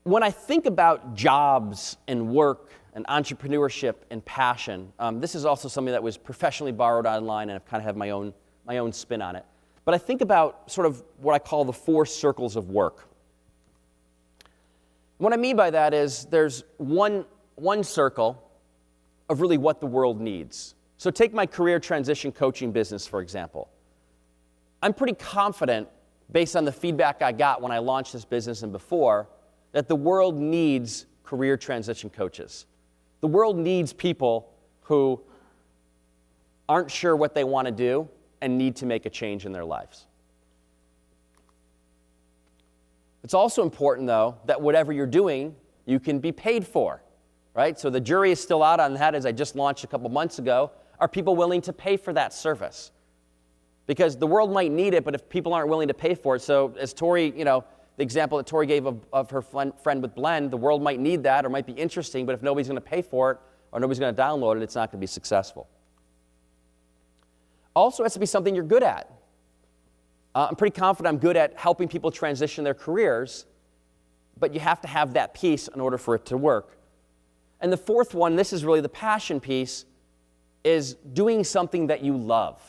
when I think about jobs and work and entrepreneurship and passion, this is also something that was professionally borrowed online, and I've kind of have my own spin on it. But I think about sort of what I call the 4 circles of work. What I mean by that is there's one circle of really what the world needs. So take my career transition coaching business, for example. I'm pretty confident, based on the feedback I got when I launched this business and before, that the world needs career transition coaches. The world needs people who aren't sure what they want to do and need to make a change in their lives. It's also important, though, that whatever you're doing, you can be paid for, right? So the jury is still out on that, as I just launched a couple months ago. Are people willing to pay for that service? Because the world might need it, but if people aren't willing to pay for it, so as Tori, the example that Tori gave of her friend with Blend, the world might need that or might be interesting, but if nobody's going to pay for it or nobody's going to download it, it's not going to be successful. Also, it has to be something you're good at. I'm pretty confident I'm good at helping people transition their careers, but you have to have that piece in order for it to work. And the fourth one, this is really the passion piece, is doing something that you love.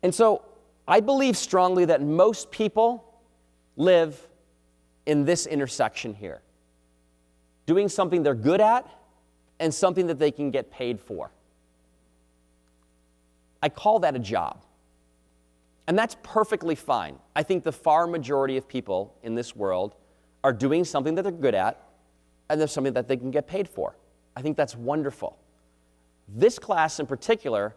And so I believe strongly that most people live in this intersection here. Doing something they're good at and something that they can get paid for. I call that a job. And that's perfectly fine. I think the far majority of people in this world are doing something that they're good at and there's something that they can get paid for. I think that's wonderful. This class in particular,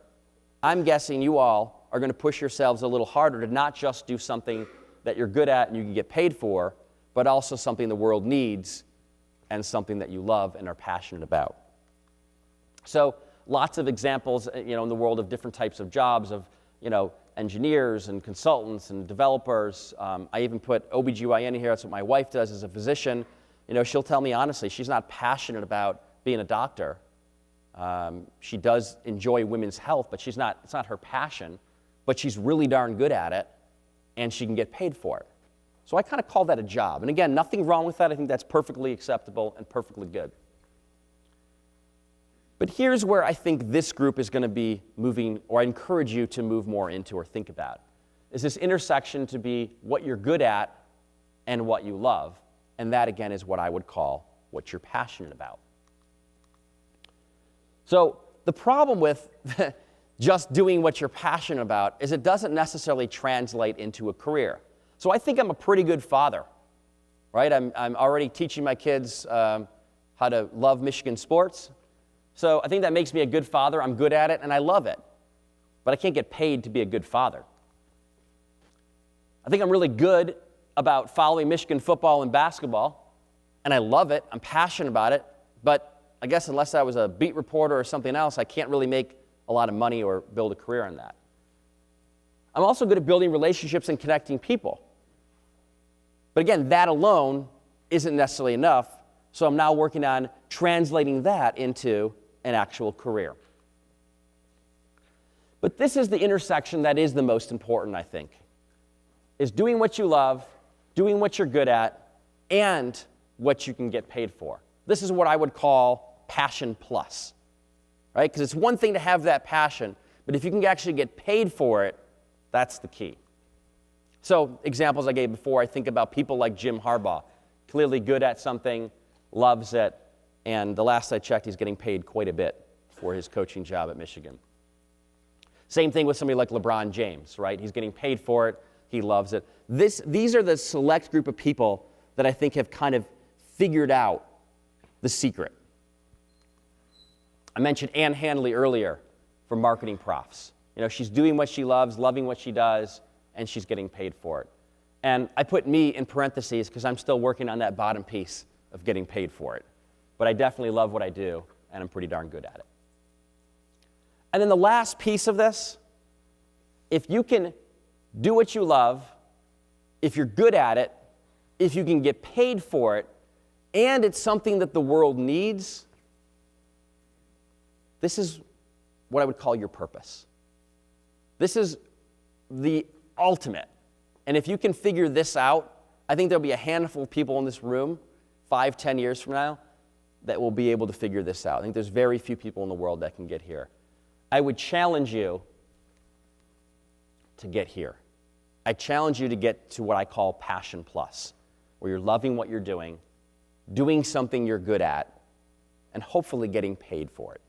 I'm guessing you all are going to push yourselves a little harder to not just do something that you're good at and you can get paid for, but also something the world needs and something that you love and are passionate about. So lots of examples, in the world of different types of jobs of, engineers and consultants and developers. I even put OBGYN here. That's what my wife does as a physician. She'll tell me honestly, she's not passionate about being a doctor. She does enjoy women's health, but it's not her passion, but she's really darn good at it, and she can get paid for it. So I kind of call that a job. And again, nothing wrong with that. I think that's perfectly acceptable and perfectly good. But here's where I think this group is going to be moving, or I encourage you to move more into or think about, is this intersection to be what you're good at and what you love. And that, again, is what I would call what you're passionate about. So the problem with just doing what you're passionate about is it doesn't necessarily translate into a career. So I think I'm a pretty good father, right? I'm already teaching my kids how to love Michigan sports. So I think that makes me a good father. I'm good at it, and I love it. But I can't get paid to be a good father. I think I'm really good about following Michigan football and basketball, and I love it. I'm passionate about it. But I guess unless I was a beat reporter or something else, I can't really make a lot of money or build a career on that. I'm also good at building relationships and connecting people. But again, that alone isn't necessarily enough, so I'm now working on translating that into an actual career. But this is the intersection that is the most important, I think, is doing what you love, doing what you're good at, and what you can get paid for. This is what I would call passion plus, right? Because it's one thing to have that passion, but if you can actually get paid for it, that's the key. So examples I gave before, I think about people like Jim Harbaugh, clearly good at something, loves it, and the last I checked, he's getting paid quite a bit for his coaching job at Michigan. Same thing with somebody like LeBron James, right? He's getting paid for it, he loves it. These are the select group of people that I think have kind of figured out the secret. I mentioned Ann Handley earlier from Marketing Profs. She's doing what she loves, loving what she does, and she's getting paid for it. And I put me in parentheses because I'm still working on that bottom piece of getting paid for it. But I definitely love what I do, and I'm pretty darn good at it. And then the last piece of this, if you can do what you love, if you're good at it, if you can get paid for it, and it's something that the world needs, this is what I would call your purpose. This is the ultimate. And if you can figure this out, I think there'll be a handful of people in this room 5, 10 years from now that will be able to figure this out. I think there's very few people in the world that can get here. I would challenge you to get here. I challenge you to get to what I call Passion Plus, where you're loving what you're doing something you're good at, and hopefully getting paid for it.